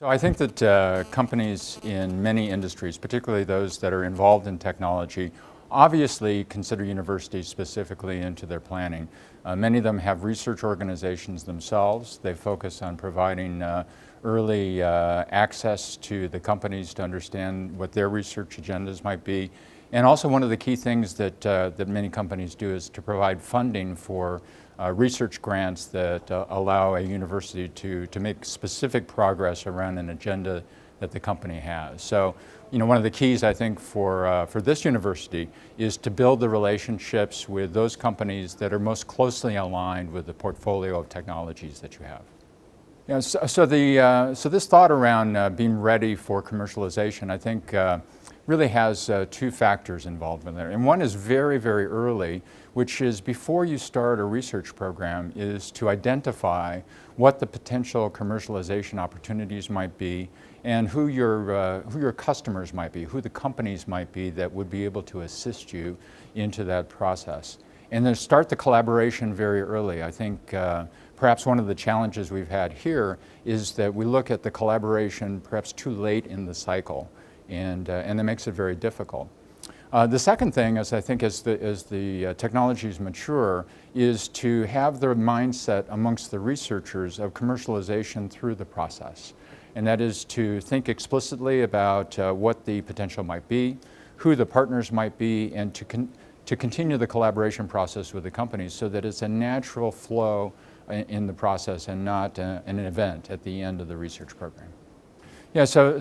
So I think that companies in many industries, particularly those that are involved in technology, obviously consider universities specifically into their planning. Many of them have research organizations themselves. They focus on providing early access to the companies to understand what their research agendas might be. And also one of the key things that many companies do is to provide funding for research grants that allow a university to make specific progress around an agenda that the company has. So, one of the keys I think for this university is to build the relationships with those companies that are most closely aligned with the portfolio of technologies that you have. So this thought around being ready for commercialization, I think really has two factors involved in there. And one is very, very early, which is before you start a research program, is to identify what the potential commercialization opportunities might be and who your customers might be, who the companies might be that would be able to assist you into that process. And then start the collaboration very early. I think perhaps one of the challenges we've had here is that we look at the collaboration perhaps too late in the cycle. And that makes it very difficult. The second thing, as I think as the technologies mature, is to have the mindset amongst the researchers of commercialization through the process. And that is to think explicitly about what the potential might be, who the partners might be, and to continue the collaboration process with the companies so that it's a natural flow in the process and not an event at the end of the research program. Yeah, so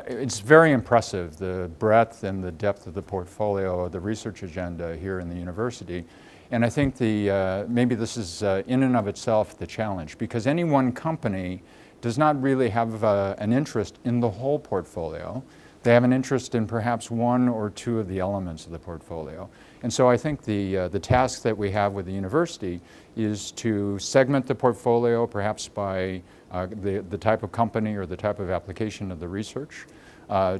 it's very impressive, the breadth and the depth of the portfolio of the research agenda here in the university. And I think maybe this is in and of itself the challenge, because any one company does not really have an interest in the whole portfolio. They have an interest in perhaps one or two of the elements of the portfolio. And so I think the task that we have with the university is to segment the portfolio perhaps by the type of company or the type of application of the research,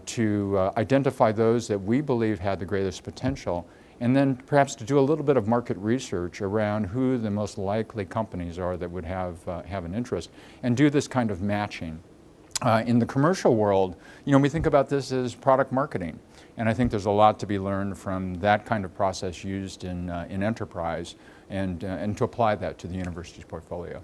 to identify those that we believe had the greatest potential, and then perhaps to do a little bit of market research around who the most likely companies are that would have an interest, and do this kind of matching. In the commercial world, we think about this as product marketing, and I think there's a lot to be learned from that kind of process used in enterprise, and to apply that to the university's portfolio.